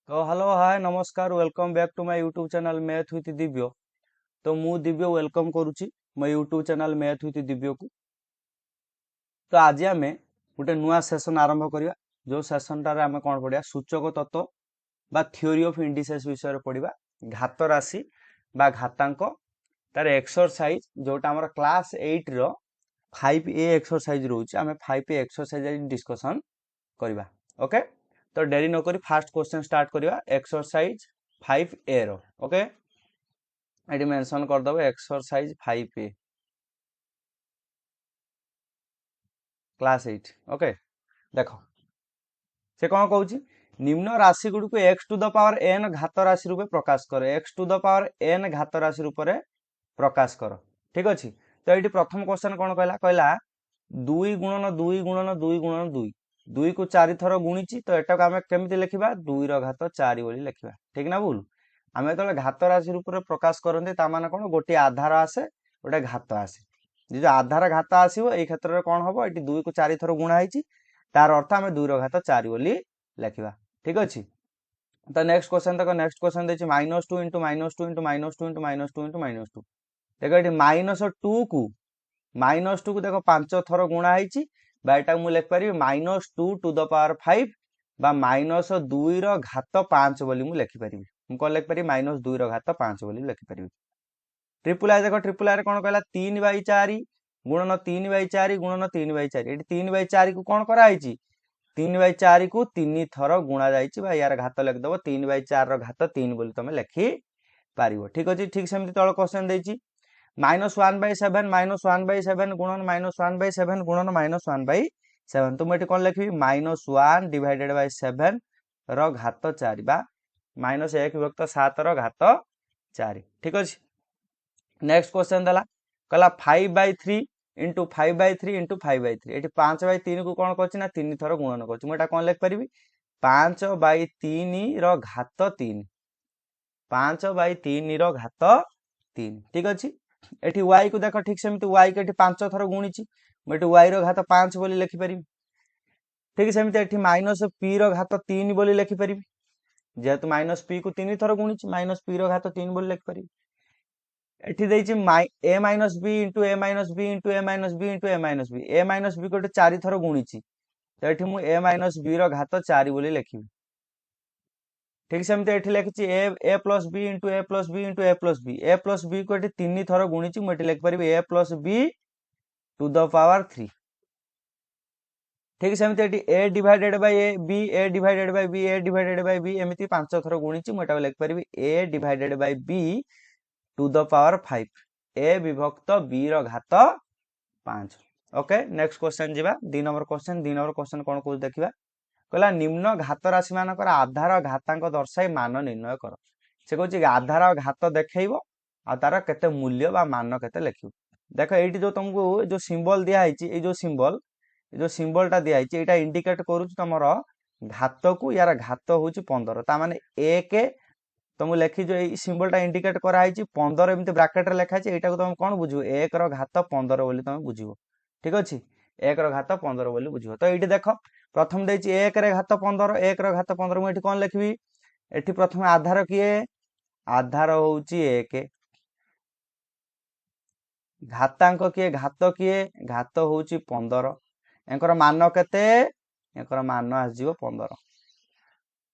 तो hello hi नमस्कार welcome back to my YouTube channel math with Divya. तो मु दिव्य वेलकम करुच्ची मो YouTube channel math with Divya को। तो आज आम गोटे नुआ सेसन आरंभ करवा जो सेसन टारे आम कौन पढ़ा सूचक तत्व बा थ्योरी ऑफ इंडिसेस विषय पढ़ा घात राशि बा घातांक तार एक्सरसाइज जोटा आम क्लास 8 रो 5A एक्सरसाइज रोचे आम 5A एक्सरसाइज डिस्कसन करवा। ओके तो डेरी नक फास्ट क्वेश्चन स्टार्ट करवा एक्सरसाइज 5A रो। ओके ये मेंशन करदब एक्सरसाइज 5A क्लास 8। ओके देखो से कौन कहूँ निम्न राशि गुड़िक x to the power n घात राशि रूपे प्रकाश कर x to the power n घात राशि रूप प्रकाश कर। ठीक अच्छे तो ये प्रथम क्वेश्चन कौन कहला कहला 2 गुणन 2 गुणन 2 गुणन 2 2 को 4 थर गुणीची तो एटा को आम केमती लिखा 2 घात 4 बोली लिखा ठीक ना भूल आम जो घात राशि रूप प्रकाश करते कौन गोटे आधार आसे गोटे घात आसे जो आधार घात आसो ये क्षेत्र में कौन हम ये 2 को 4 थर गुणा तार अर्थ आम 2 घात 4 बोली लिखा ठीक अच्छे। तो नेक्स्ट क्वेश्चन देखो नेक्स्ट क्वेश्चन देखिए -2 इंटू -2 इंटू -2 इंटू -2 इंटू -2 देखो ये -2 को देखो 5 थर गुणा होता मुझे लिखिपारि -2 टू द पावर 5 बा -2 घात 5 बोली मुझे लिखिपारि मुझे कौन लिखिपारि -2 घात 5 बोली लिखिपारि। ट्रिपल आई देखो ट्रिपल आई कौन कहला 3/4 गुणन 3/4 गुणन 3/4 ये 3/4 को कौन कराई 3/4 को 3 थर गुणा जाइए यार घात लिखिदेव 3/4 घात 3 बोली तुम लिखि पार ठीक अच्छे। ठीक सेमती तल क्वेश्चन देती -1/7 -1/7 गुणन -1/7 गुणन -1/7 तो मुझे कौन लिखी -1 डिवाइडेड बाय 7 घात 4 बा -1/7 घात 4 ठीक अच्छे। नेक्स्ट क्वेश्चन देला कहला 5/3 इंटू 5/3 इंटू 5/3 ये 5/3 को कौन कर 3 थर गुणन कर कौन लिखिपारि 5/3 घात 3 5/3 घात 3 ठीक अच्छे। एटी y को देख ठीक सेमती y को 5 थर गुणी मुझे y घात 5 बोली लिखिपारि ठीक सेमती एटी -p घात 3 बोली लिखिपारि जेहेतु -p को 3 थर गुणी -p घात 3 बोली लिखिपारि एटी देछि a -b into a -b into a -b into a -b को 4 थर गुणी तो ये मुझे a घात 4 बोली लिखी ठीक सेमती एठी लिखी a plus B into a plus B into a plus B को 3 थर गुणी मुझे लिखिपारि a plus B to the power 3 ठीक सेमती एठी a divided by a divided by b a divided by b एमती 5 थर गुणी मुझे लिखिपारि a divided by b to the power 5 a विभक्त b घात 5। ओके नेक्स्ट क्वेश्चन जीवा 2 नंबर क्वेश्चन कौन कह देखा कहला निम्न घात राशि मान आधार घातांक दर्शाई मान निर्णय कर से कह आधार घात देखेब आ तार केते मूल्य बा मान केते लिख देख ये जो तुमको जो सिंबल दिखाई जो सिंबलटा दिखाई यहाँ इंडिकेट करुँ तुम घात को यार घात हूँ 15 ताने 1 तुम लिखी जो ये सिंबलटा इंडिकेट कराई 15 एमती ब्राकेट लिखाई यहाँ तुम कौन बुझ 1 घात 15 बोली तुम बुझ ठीक अच्छे 1 घात 15 बोली बुझ। तो ये देख प्रथम देछि 1 घात 15 1 घात 15 मुझे कौन लिखी एठी प्रथम आधार किए आधार हूँ 1 घातांक किए घात हूँ 15 एंकर मान केते एंकर मान आसजिव 15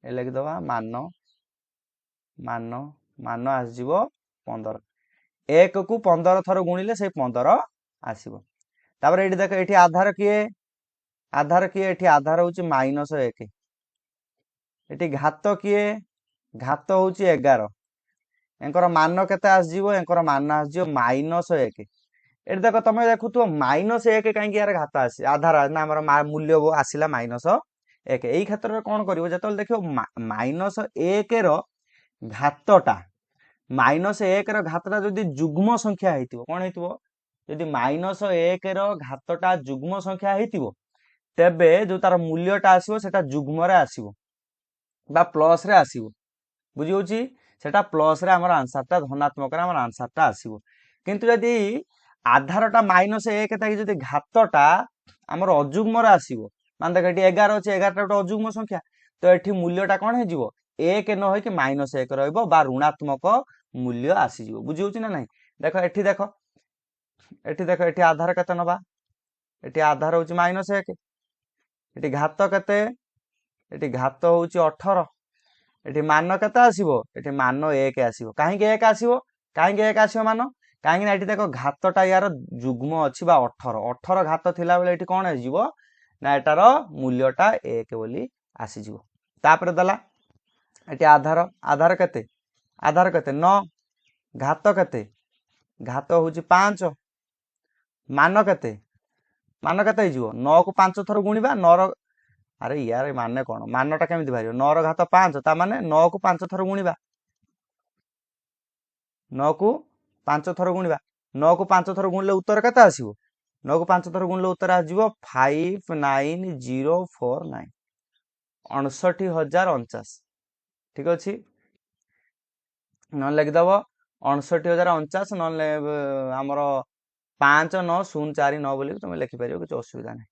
ए लिखिदबा मान मान मान आसजिव 15 1 को 15 थर गुणिले से 15 आसब तापर ये देख ये आधार किए ये आधार हूँ -1 ये घात किए घात हूँ 11 एंकर मान केते आसजिव एंकर मान आसजिव -1 ये देख तुम देखु -1 कहीं यार घात आसी आधार ना आम मूल्य आसला -1 यही क्षेत्र में कौन कर जो देख -1 घातटा -1 घातटा जदि जुग्म संख्या होती कौन हो जदि -1 घातटा जुग्म संख्या होती तेबे जो तार मूल्यटा आसो सेटा जुग्म रे आसो बा प्लस रे आसो बुझी सेटा प्लस रे हमर आंसरटा धनात्मक रे हमर आंसरटा आसो किंतु जदि आधारटा -1 ताकि जदि घातटा हमर अजुग्म रे आसो मान देख 11 अच्छे 11टा गोटे अजुग्म संख्या तो ये मूल्यटा कौन हो एक न होइकि -1 रहइबो बा ऋणात्मक मूल्य आसीजिवो बुझी होउची ना नहीं देख एठी आधार केते नबा एठी आधार होउची -1 एठी घात केते एठी घात होउची 18 एठी मान केते आसीबो एठी मान 1 आसीबो काहे के 1 आसीबो मान काहे ना एठी देखो घातटा यार जुग्म अछि बा 18 घात थिला बेले एठी कोन आसीबो ना एटार मूल्यटा 1 बोली आसीजिवो तापर दला एठी आधार केते 9 घात केते घात होउची 5 मान केते हिजिवो 9 को 5 थर गुणिबा 9 अरे यार माने कोन मानटा केमिति भारियो 9 र घात 5 ता माने 9 को 5 थर गुणिबा 9 को 5 थर गुणिबा 9 को 5 थर गुणले उत्तर केते आसीबो 9 को 5 थर गुणले उत्तर आजिवो 59049 59049 ठीक अछि न लिख दबो 59049 न हमर 59049 बोली तुम लिखि परियो किछ असुविधा नै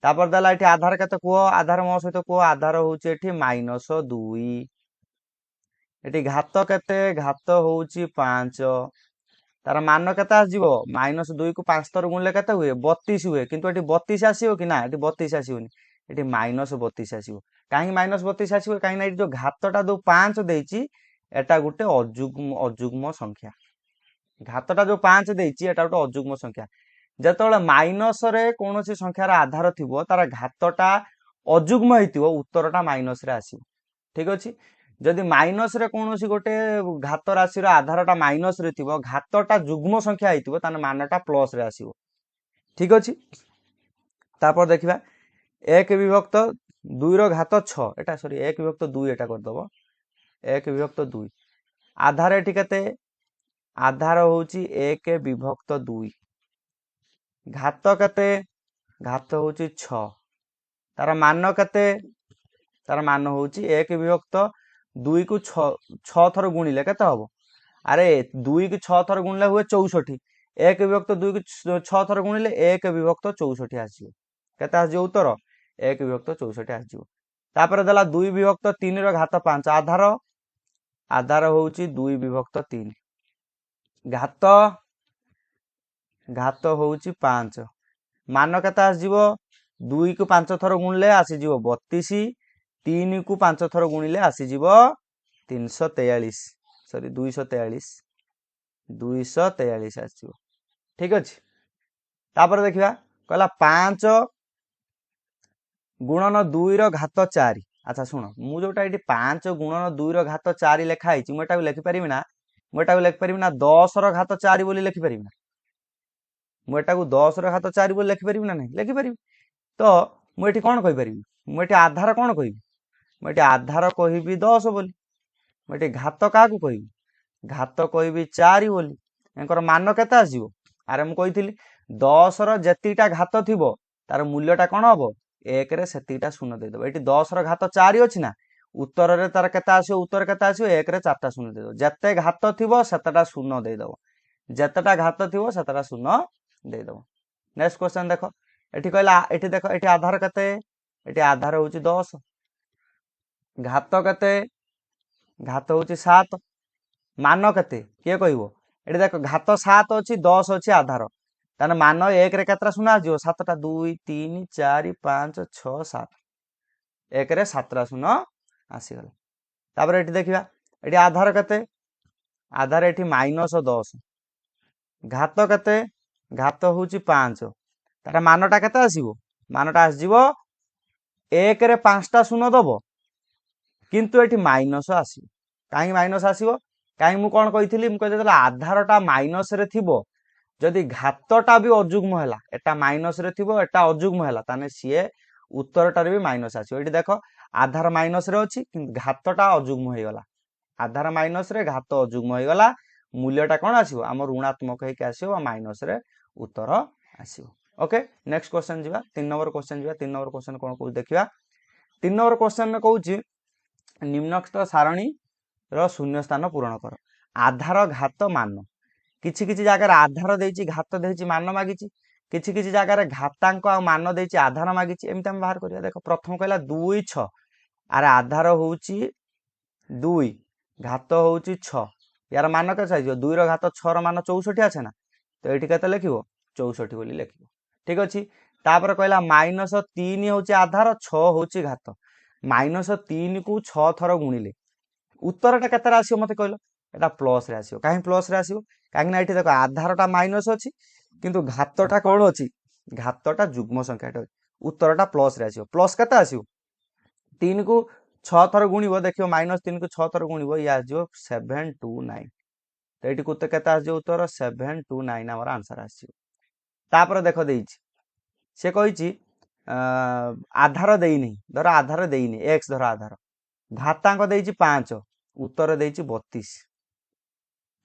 तापर दला एठी आधार केते को आधार मो सहित को आधार होउची एठी -2 एठी घात केते घात होउची 5 तार मान केते आजिवो -2 को 5 थर गुणले केते हुए 32 हुए किंतु एठी 32 आसीबो कि ना एठी 32 आसीबोनी एठी -32 आसीबो काहे -32 आसीबो काहे ना एठी जो घातटा दो 5 देइची एटा गुटे अजुग्म संख्या घातटा जो 5 देइची एटा गुटे अजुग्म संख्या जेतବେଳେ माइनस रे कोनोसी संख्यार आधार थिबो तार घातटा अजुग्म हेतिबो उत्तरटा माइनस रे आसीबो ठीक अछि जदि माइनस रे कोनोसी गोटे घात राशि रो आधारटा माइनस रे थिबो घातटा जुग्म संख्या हेतिबो ताने मानटा प्लस रे आसीबो ठीक अछि तापर देखिबा 1 विभक्त 2 रो घात 6 एटा सॉरी 1 विभक्त 2 एटा कर दबो 1 विभक्त 2 आधार एठी केते आधार होउची 1 विभक्त 2 घात केते घात होउची 6 तार मान केते तार मान होउची 1 विभक्त 2 को 6 थर गुणिले केते हबो अरे 2 को 6 थर गुणले हुए 64 1 विभक्त 2 को 6 थर गुणिले 1 विभक्त 64 आसीबो केते आसीबो उत्तर 1 विभक्त 64 आसीबो तापर दला 2 विभक्त 3 रो घात 5 आधार होउची 2 विभक्त 3 घात होउची 5 मान केते आसीबो 2 को 5 थर गुणले आसीजिवो 32 3 को 5 थर गुणिले आसीजिवो 343 सॉरी 243 आसीजिवो ठीक अछि तापर देखिबा कहला 5 गुणन 2 रो घात 4 अच्छा सुनो मु जोटा एटी 5 गुणन 2 रो घात 4 लेखा आइछि मोटा लिखि परिबि ना 10 रो घात 4 बोली लिखि परिबि ना मोटा को 10 रो घात 4 बोली लिखि परिबि ना नहीं लिखि परिबि तो मु एटी कोन कहि परिबि मु एटी आधार कोन कहिबि मु एटी आधार कहिबि 10 बोली मु एटी घात का को कहिबि घात कहिबि 4 बोली एकर मान केते आसीबो अरे मु कहिथिली 10 रो जतिटा घात थिबो तार मूल्यटा कोन हबो 1 रे सेतिटा शून्य दे देबो एटी 10 रो घात 4 अछि ना उत्तर रे तार केते आसीबो उत्तर केते आसीबो 1 रे 4टा शून्य दे देबो जते घात थिबो सेतटा शून्य दे देबो जतेटा घात थिबो सेतटा शून्य दे देबो नेक्स्ट क्वेश्चन देखो एठी कहला एठी देखो एठी आधार केते एठी आधार होउची 10 घात केते घात होउची 7 मान केते के कहइबो एठी देखो घात 7 अछि 10 अछि आधार ताने मान 1 रे केतरा शून्य आजियो 7टा 2 3 4 5 6 7 1 रे 7टा शून्य आसी गला तापर एठी देखिबा एठी आधार केते आधार एठी -10 घात केते घात होउची 5 तार मानटा केते आसीबो मानटा आसीबो 1 रे 5टा शून्य दबो किंतु एठी माइनस आसीबो काहे माइनस आसीबो काहे मु कोन कहिथिली मु कहि देला आधारटा माइनस रे थिबो जदि घातटा भी अजुग्म हैला एटा माइनस रे थिबो एटा अजुग्म हैला ताने सीए उत्तरटारे भी माइनस आसीबो एठी देखो आधार माइनस रे अछि किंतु घातटा अजुग्म होई गला आधार माइनस रे घात अजुग्म होई गला मूल्यटा कोन आसीबो हम ऋणात्मक हेके आसीबो माइनस रे उत्तर आसीबो ओके नेक्स्ट क्वेश्चन जिबा 3 नंबर क्वेश्चन जिबा 3 नंबर क्वेश्चन कोन को देखिबा 3 नंबर क्वेश्चन में कहूची निम्नलिखित सारणी रो शून्य स्थान पूरण कर आधार घात मान किछि किछि जगह आधार देइची घात देइची मान मागिची किछि किछि जगह घातांक आ मान देइची आधार मागिची एमिति हम बाहर करिया देखो प्रथम कहला 2 6 आरे आधार होउची 2 घात होउची 6 यार मान केते आसीबो 2 रो घात 6 रो मान 64 आछे ना तो एठी केते लिखिबो 64 बोली लिखिबो ठीक अछि तापर कहला -3 होउची आधार 6 होउची घात -3 को 6 थर गुणिले उत्तरटा केते आसीबो मते कहलो एटा प्लस रे आसीबो काहे प्लस रे आसीबो काहे ना एठी देखो आधारटा माइनस अछि किंतु घातटा कोन अछि घातटा जुग्म संख्याटा उत्तरटा प्लस रे आसीबो प्लस केते आसीबो 3 को 6 थर गुणिबो देखियो -3 को 6 थर गुणिबो या आसीबो 729 तो एठी कुते केते आसीबो उत्तर 729 हमर आंसर आसीबो तापर देखो देइछि से कहिछि आधार देइनि धर आधार देइनि x धर आधार घातांक देइछि 5 उत्तर देइछि 32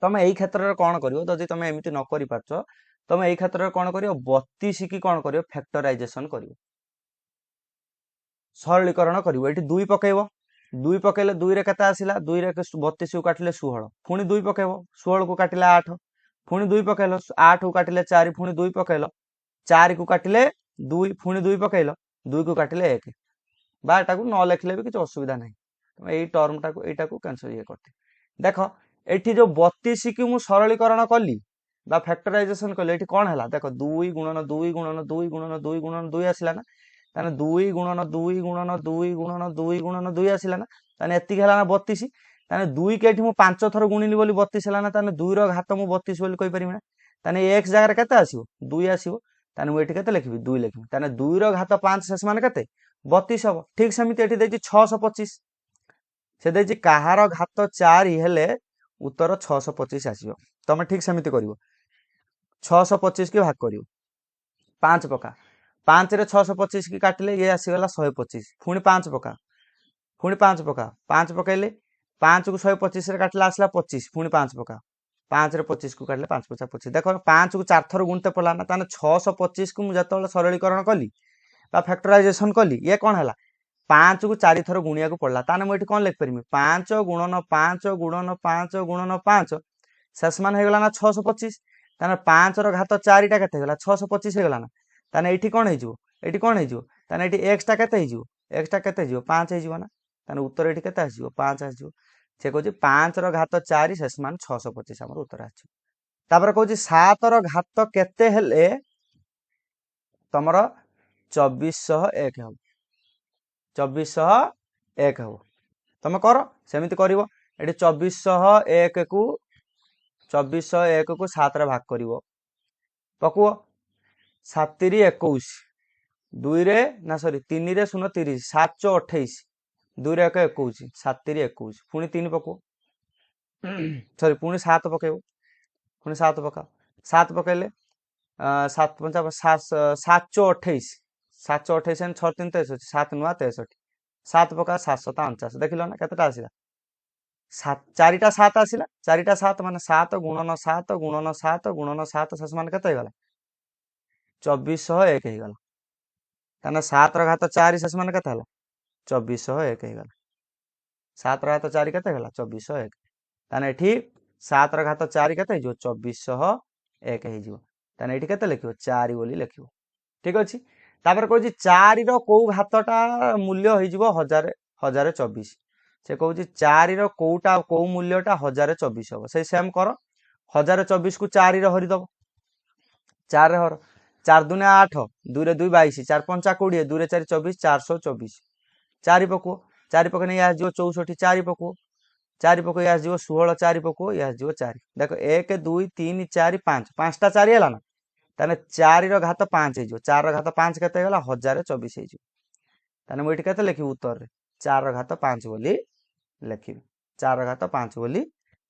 तमे एई क्षेत्र रे कोन करिवो जदि तमे एमिति न करि पाछो तमे एई क्षेत्र रे कोन करिवो 32 की कोन करिवो फैक्टराइजेशन करिवो सरलीकरण करिवो एठी 2 पकेइबो 2 पकेइले 2 रे केते आसिला 2 रे 32 को काटिले 16 पुनी 2 पकेइबो 16 को काटिले 8 पुनी 2 पकेइलो 8 को काटिले 4 पुनी 2 पकेइलो 4 को काटिले 2 पुनी 2 पकेइलो 2 को काटिले 1 बा एटा को न लिखले भी किछ असुविधा नाही तमे एई टर्मटा को एटा को कैंसिल ये करते देखो एठी जो 32 की मु सरलीकरण कली बा फैक्टराइजेशन कली एठी कोन हला देखो 2 गुणन 2 गुणन 2 गुणन 2 गुणन 2 आसिला ना ताने 2 गुणन 2 गुणन 2 गुणन 2 गुणन 2 आसिला ना ताने एति हला ना 32 ताने 2 के एठी मु 5 थर गुणिली बोली 32 हला ना ताने 2 रो घात मु 32 बोली कहि परिमे ना ताने x जगह रे केते आसीबो 2 आसीबो ताने मु एठी केते लिखिबी 2 लिखिबी ताने 2 रो घात 5 शेष मान केते 32 हबो ठीक समिति एठी देछि 625 से देछि काहार घात 4 हेले उत्तर 625 आसीबो तमे ठीक समिति करिवो 625 की भाग करिवो 5 पका 5 रे 625 की काटिले ये आसी गला 125 पुनी 5 पका पुनी 5 पका 5 पकाइले 5 को 125 रे काटला आसला 25 पुनी 5 पका 5 रे 25 को काटले 5 पचा 25 देखो 5 को 4 थर गुणते पड़ला ना ताने 625 को मु जतले सरलीकरण कली बा फैक्टराइजेशन कली ये कोन हला 5 को 4 थर गुणिया को पड़ला ताने मु एठी कोन लिख परिमी 5 गुणन 5 गुणन 5 गुणन 5 शेष मान हे गला ना 625 ताने 5 रो घात 4 टा केते गला 625 हे गला ना ताने एठी कोन हे जिवो एठी कोन हे जिवो ताने एठी x टा केते हे जिवो x टा केते जिवो 5 हे जिवो ना ताने उत्तर एठी केते आसीबो 5 आसीबो से कहूची 5 रो घात 4 शेष मान 625 हमर उत्तर आसीबो तापर कहूची 7 रो घात केते हेले तमरो 2401 हबो 2401 हबो तमे करो सेमिति करिवो एठी 2401 को 7 रे भाग करिवो पकुओ 7 री 21 2 रे ना सॉरी 3 रे 0 30 7 चो 28 2 रे 1 21 7 री 21 पुनी 3 पकुओ सॉरी पुनी 7 पकेबो पुनी 7 पका 7 पकेले 7 5 7 चो 28 7 चो 28 एन 6 3 63 7 9 63 7 पका 749 देखिलो ना केतेटा आसिला 7 4टा 7 आसिला 4टा 7 माने 7 गुणन 7 गुणन 7 गुणन 7 शेष मान केते गला 2401 हे गला ताने 7 रो घात 4 शेष मान केते हला 2401 हे गला 7 रो घात 4 केते गला 2401 ताने एठी 7 रो घात 4 केते जो 2401 हे जिवो ताने एठी केते लिखिबो 4 बोली लिखिबो ठीक अछि तापर कहूची 4 रो को घातटा मूल्य हे जिवो 1024 से कहूची 4 रो कोटा को मूल्यटा 1024 हो से सेम करो 1024 को 4 रे हरि दबो 4 रे हर 4 दुने 8 2 रे 2 22 4 5 20 2 रे 4 24 424 4 पको 4 पको नै आ जिवो 64 4 पको 4 पको या जिवो 16 4 पको या जिवो 4 देखो 1 2 3 4 5 5टा 4 हैला ना ताने 4 रो घात 5 हे जिवो 4 रो घात 5 केते गला 1024 हे जिवो ताने मोइठी केते लिखि उत्तर रे 4 रो घात 5 बोली लिखि 4 रो घात 5 बोली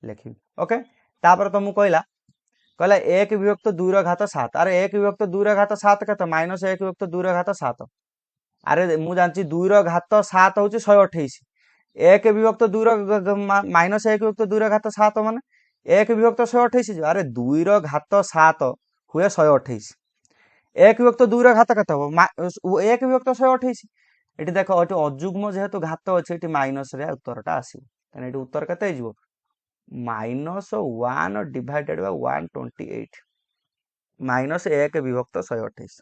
लिखि ओके तापर तो मु कहला 1 विभक्त 2 रो घात 7 अरे 1 विभक्त 2 रो घात 7 केते -1 विभक्त 2 रो घात 7 अरे मु जानची 2 रो घात 7 होची 128 1 विभक्त 2 रो -1 विभक्त 2 रो घात 7 माने 1 विभक्त 128 अरे 2 रो घात 7 हुए 128 1 विभक्त 2 रो घात केते हो 1 विभक्त 128 एठी देखो एठी अजुग्म जेहेतु घात अछि एठी माइनस रे उत्तरटा आसीबो तने एठी उत्तर केते हिजबो -1 डिवाइडेड बाय 128 -1 विभक्त 128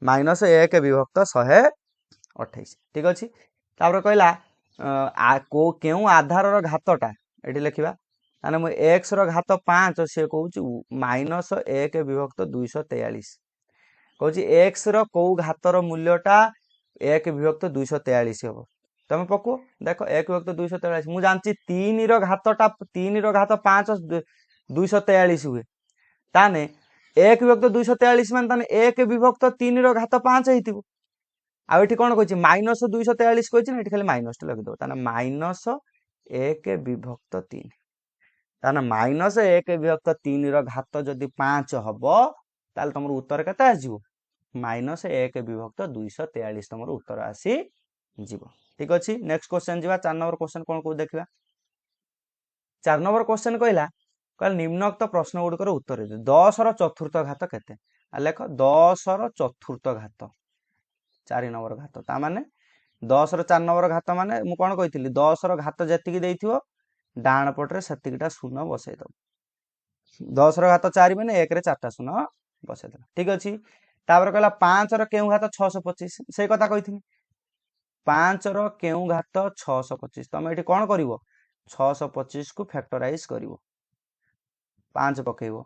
-1 विभक्त 128 ठीक अछि तापर कहला କେଉଁ ଆଧାରର ଘାତଟା ଏଠି ଲେଖିବା ତାହେଲେ ମୁଁ x ର ଘାତ 5 ସେ କହୁଛି -1/243 କହୁଛି x ର କୋଉ ଘାତର ମୂଲ୍ୟଟା 1/243 ହବ। ତମେ ପକୁଅ ଦେଖ 1/243 ମୁଁ ଜାଣିଛି 3 ର ଘାତଟା 3 ର ଘାତ 5 243 ହୁଏ ତାହେଲେ 1/243 ମାନେ ତାହେଲେ 1/3 ର ଘାତ 5 ହେଇଥିବ। ଆଉ ଏଠି କଣ କହିଛି -243 କହିଛି ନା ଏଠି ଖାଲି ମାଇନସ ଟା ଲଗେଇଦବ ତାହେଲେ -1/3 ତାହେଲେ -1/3 ର ଘାତ ଯଦି 5 ହବ ତାହେଲେ ତମର ଉତ୍ତର କେତେ ଆସିଯିବ -1/243 ତମର ଉତ୍ତର ଆସିଯିବ। ଠିକ ଅଛି ନେକ୍ସଟ କ୍वेଶ୍चन ଯିବା 4 ନମ୍ବର କ୍वेश्चन କଣ କହୁ ଦେଖିବା। 4 ନମ୍ବର କ୍वेश्चन କହିଲା ନିମ୍ନୋକ୍ତ ପ୍ରଶ୍ନ ଗୁଡିକର ଉତ୍ତର 10 ର ଚତୁର୍ଥ ଘାତ କେତେ ଲେଖ 10 ର ଚତୁର୍ଥ ଘାତ 4 ନମ୍ବର ଘାତ ତା ମାନେ 10 ର 4 ନମ୍ବର ଘାତ ମାନେ ମୁଁ କଣ କହିଥିଲି 10 ର ଘାତ ଯେତିକି ଦେଇଥିବ ଡାହାଣ ପଟରେ ସେତିକିଟା ଶୂନ ବସେଇଦବ 10 ର ଘାତ 4 ମାନେ 1 ରେ 4ଟା ଶୂନ ବସେଇଦବ। ଠିକ ଅଛି ତାପରେ କହିଲା 5 ର କେଉଁ ଘାତ 625 ସେଇ କଥା କହିଥିଲି 5 ର କେଉଁ ଘାତ 625 ତମେ ଏଠି କଣ କରିବ 625 କୁ ଫ୍ୟାକ୍ଟରାଇଜ କରିବ 5 ପକେଇବ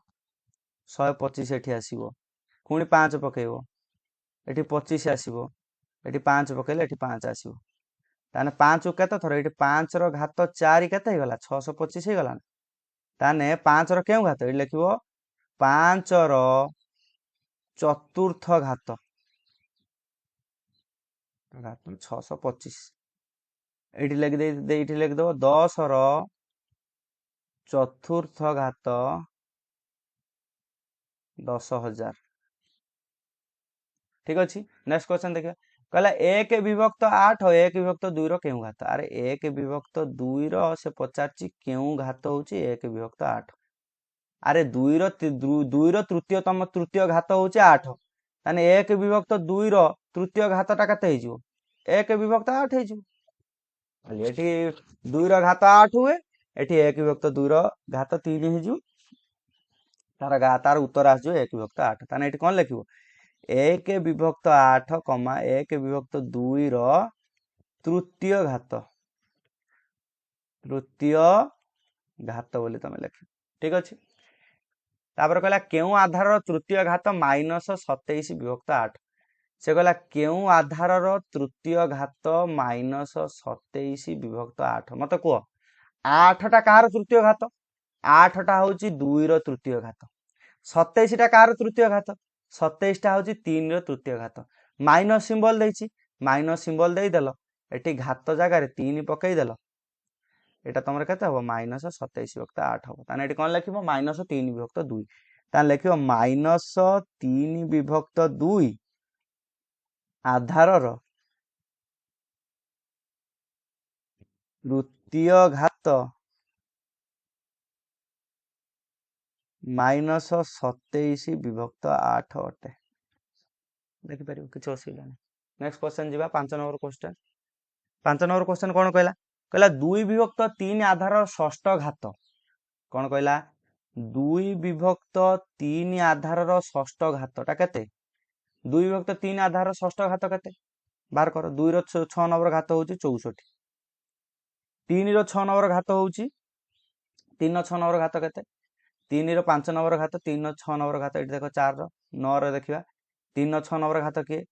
125 ଏଠି ଆସିବ ପୁଣି 5 ପକେଇବ ଏଠି 25 ଆସିବ ଏଠି 5 ପକେଇଲେ ଏଠି 5 ଆସିବ ତାହେଲେ 5 କୁ କେତେ ଥର ଏଠି 5 ର ଘାତ 4 କେତେ ହେଇଗଲା 625 ହେଇଗଲା ନା ତାହେଲେ 5 ର କେଉଁ ଘାତ ଏଠି ଲେଖିବ 5 ର ଚତୁର୍ଥ ଘାତ 625 ଏଠି ଲେଖିଦବ 10 ର ଚତୁର୍ଥ ଘାତ 10,000। ଠିକ ଅଛି ନେକ୍ସଟ क्वेश्चन ଦେଖିବା କହିଲା 1/8 1/2 ର କେଉଁ ଘାତ ଆରେ 1/2 ର ସେ ପଚାରିଛି କେଉଁ ଘାତ ହଉଛି 1/8 ଆରେ 2 ର ତୃତୀୟ ଘାତ ହଉଛି 8 ତାହେଲେ 1/2 ର ତୃତୀୟ ଘାତଟା କେତେ ହେଇଯିବ 1/8 ହେଇଯିବ ଏଠି 2 ର ଘାତ 8 ହୁଏ ଏଠି 1/2 ର ଘାତ 3 ହେଇଯିବ ତାର ଉତ୍ତର ଆସିଯିବ 1/8 ତାହେଲେ ଏଠି କଣ ଲେଖିବ 1/8, 1/2 ର ତୃତୀୟ ଘାତ ବୋଲି ତମେ ଲେଖିବ। ଠିକ ଅଛି ତାପରେ କହିଲା କେଉଁ ଆଧାରର ତୃତୀୟ ଘାତ -27/8 ସେ କହିଲା କେଉଁ ଆଧାରର ତୃତୀୟ ଘାତ -27/8 ମତେ କୁହ 8ଟା କାହାର ତୃତୀୟ ଘାତ 8ଟା ହଉଛି 2 ର ତୃତୀୟ ଘାତ 27ଟା କାହାର ତୃତୀୟ ଘାତ 27ଟା ହଉଛି 3 ର ତୃତୀୟ ଘାତ ମାଇନସ ସିମ୍ବଲ ଦେଇଛି ମାଇନସ ସିମ୍ବଲ ଦେଇଦେଲ ଏଠି ଘାତ ଜାଗାରେ 3 ପକେଇଦେଲ এটা ତମର କେତେ ହବ -27/8 ହବ ତାହେଲେ ଏଠି କଣ ଲେଖିବ -3/2 ତାହେଲେ ଲେଖିବ -3/2 ଆଧାରର ତୃତୀୟ ଘାତ -27/8 ଅଟେ ଦେଖିପାରିବ କିଛି ଅସୁବିଧା ନାହିଁ। ନେକ୍ସଟ क्वेश्चन ଯିବା 5 ନମ୍ବର क्वेश्चन 5 ନମ୍ବର क्वेश्चन କଣ କହିଲା 2/3 ଆଧାରର ଷଷ୍ଠ ଘାତ କଣ କହିଲା 2/3 ଆଧାରର ଷଷ୍ଠ ଘାତଟା କେତେ 2/3 ଆଧାରର ଷଷ୍ଠ ଘାତ କେତେ ବାହାର କର 2 ର 6 ନମ୍ବର ଘାତ ହଉଛି 64 3 ର 6 ନମ୍ବର ଘାତ ହଉଛି 3 ର 6 ନମ୍ବର ଘାତ କେତେ 3 ର 5 ନମ୍ବର ଘାତ 3 ର 6 ନମ୍ବର ଘାତ ଏଠି ଦେଖ 4 ର 9 ର ଦେଖିବା 3 ର 6 ନମ୍ବର ଘାତ କିଏ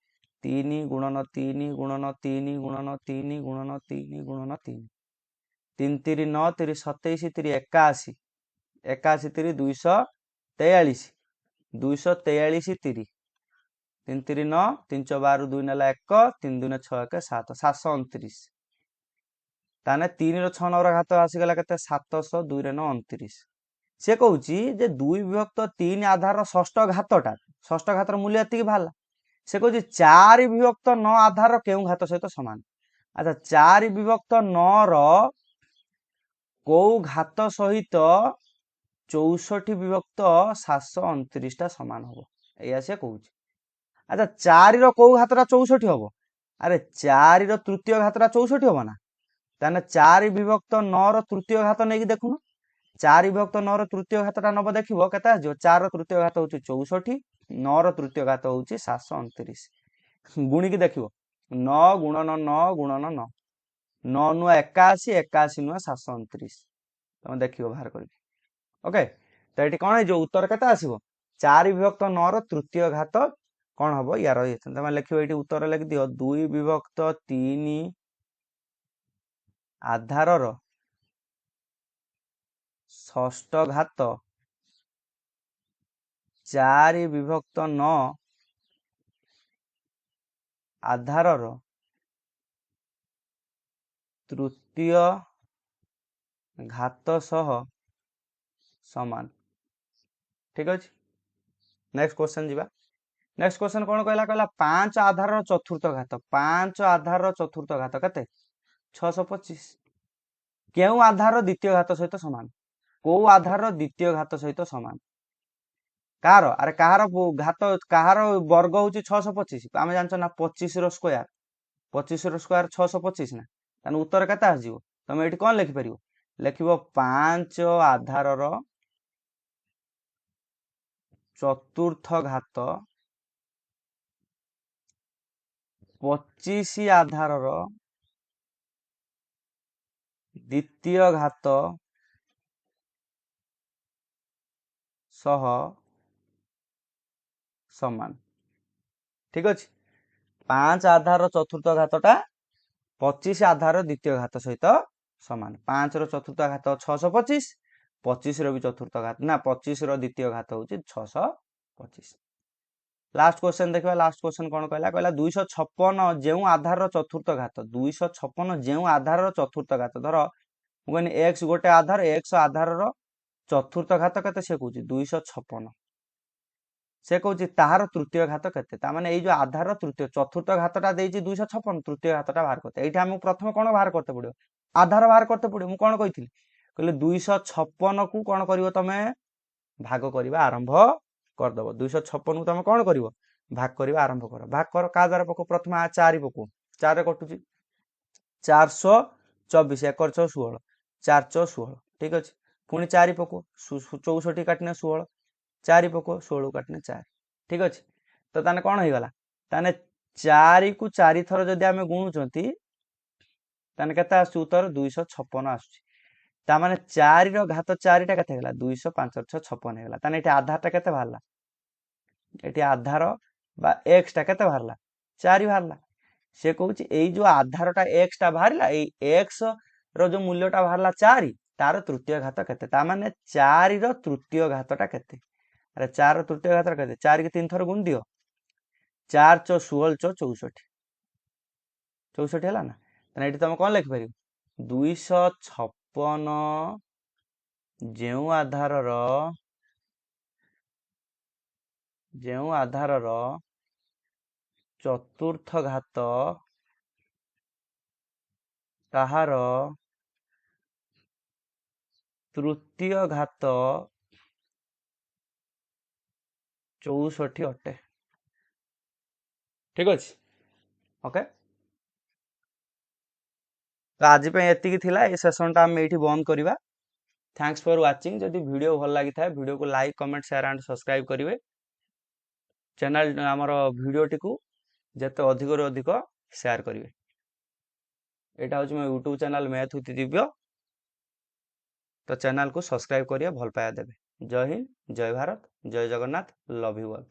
3 ଗୁଣନ 3 ଗୁଣନ 3 ଗୁଣନ 3 ଗୁଣନ 3 ଗୁଣନ 3 3 3 9 3 27 3 81 81 3 243 243 3 3 3 9 3 12 2 ନେଲା 1 3 2 6 1 7 729 ତାହେଲେ 3 ର 6 ନମ୍ବର ଘାତ ଆସିଗଲା କେତେ 700 2 ରେ 9 29 ସେ କହୁଛି ଯେ 2/3 ଆଧାରର ଷଷ୍ଠ ଘାତର ମୂଲ୍ୟ ଏତିକି ବାହାରିଲା ସେ କହୁଛି 4/9 ଆଧାରର କେଉଁ ଘାତ ସହିତ ସମାନ ଆଚ୍ଛା 4/9 ର କୋଉ ଘାତ ସହିତ 64/729 ଟା ସମାନ ହବ ଏଇଆ ସେ କହୁଛି ଆଚ୍ଛା 4 ର କୋଉ ଘାତଟା 64 ହବ ଆରେ 4 ର ତୃତୀୟ ଘାତଟା 64 ହବ ନା ତାହେଲେ 4/9 ର ତୃତୀୟ ଘାତ ନେଇକି ଦେଖୁନ 4/9 ର ତୃତୀୟ ଘାତଟା ନବ ଦେଖିବ କେତେ ଆସିଯିବ 4 ର ତୃତୀୟ ଘାତ ହଉଛି 64 9 ର ତୃତୀୟ ଘାତ ହଉଛି 729 ଗୁଣିକି ଦେଖିବ 9 ଗୁଣନ 9 ଗୁଣନ 9 9 नुआ 81 81 नुआ 729 तुम देखियो बाहर करके ओके। तो ये कौन है जो उत्तर केते आसीबो 4 विभक्त 9 रो तृतीय घात कौन हबो यार तुम लिखियो ये उत्तर लिख दियो 2 विभक्त 3 आधार रो षष्ठ घात 4 विभक्त 9 आधार रो तृतीय घात सह समान। ठीक अच्छे नेक्स्ट क्वेश्चन जीवा। नेक्स्ट क्वेश्चन कौन कहला कहला 5 आधार चतुर्थ घात 5 आधार चतुर्थ घात केते 625 केउ आधार द्वितीय घात सहित समान को आधार द्वितीय घात सहित समान कार अरे कहार घात कहार वर्ग हूँ 625 आम जान ना 25 रो स्क्वायर 25 रो स्क्वायर 625 ना तान उत्तर केते आसीबो तुम ये कौन लिखिपर लिख 5 आधार चतुर्थ घात 25 आधार द्वितीय घात सह समान। ठीक अच्छे 5 आधार चतुर्थ घातटा 25 आधार द्वितीय घात सहित समान 5 रो चतुर्थ घात 625 25 रो भी चतुर्थ घात ना 25 रो द्वितीय घात हूँ 625। लास्ट क्वेश्चन देखा लास्ट क्वेश्चन कौन कहला कहला 256 जो आधार चतुर्थ घात 256 जो आधार चतुर्थ घात धर मुझे एक्स गोटे आधार एक्स आधार चतुर्थ घात केते से कहूँ 256 से कहूँ तार तृतीय घात केते माने ये जो आधार तृतीय चतुर्थ घातटा देइछि 256 तृतीय घातटा बाहर करते एठी हमहु प्रथम कोन बाहर करते पड़ियो आधार बाहर करते पड़ियो मु कोन कहिथिली कहले 256 को कोन करिवो तमे भाग करबा आरंभ कर दबो 256 को तमे कोन करिवो भाग करबा आरंभ कर भाग कर का द्वारा पको प्रथम 4 पको 4 रे कटुची 424 1 4 16 4 4 16 ठीक अछि पुनी 4 पको 64 काटने 16 4 पको 16 काटने 4 ठीक अच्छे। तो ताने कौन हो गला ताने 4 को 4 थर जदि आमे गुणुचंती ताने केते आसु उत्तर 256 आसुची ता माने 4 रो घात 4 टा केते हला 205 56 हेगला ताने एटी आधार टा केते बाहरला एटी आधार बा x टा केते बाहरला 4 बाहरला से कहूची एई जो आधार टा x टा बाहरला एई x रो जो मूल्य टा बाहरला 4 तार तृतीय घात केते ता माने 4 रो तृतीय घातटा केते अरे 4 रो तृतीय घात केते 4 के 3 थर गुण दियो 4 चो 16 चो 64 64 है ना तने एटी तुम कौन लिख पारियो 256 जेउ आधार रो चतुर्थ घात ताहार तृतीय घात 64 अटे। ठीक अच्छे ओके तो आज एति थिला ए सेशन टा हम एठी बंद करिवा। थैंक्स फॉर वाचिंग जदि वीडियो भल लगी था वीडियो को like comment share and subscribe करिवे चैनल हमर वीडियो टिकु जते अधिक रो अधिक शेयर करिवे एटा होची मो YouTube channel math with Divya तो चैनल को सब्सक्राइब करिए भल पाया देबे। जय हिंद जय भारत जय जगन्नाथ लव यू ऑल।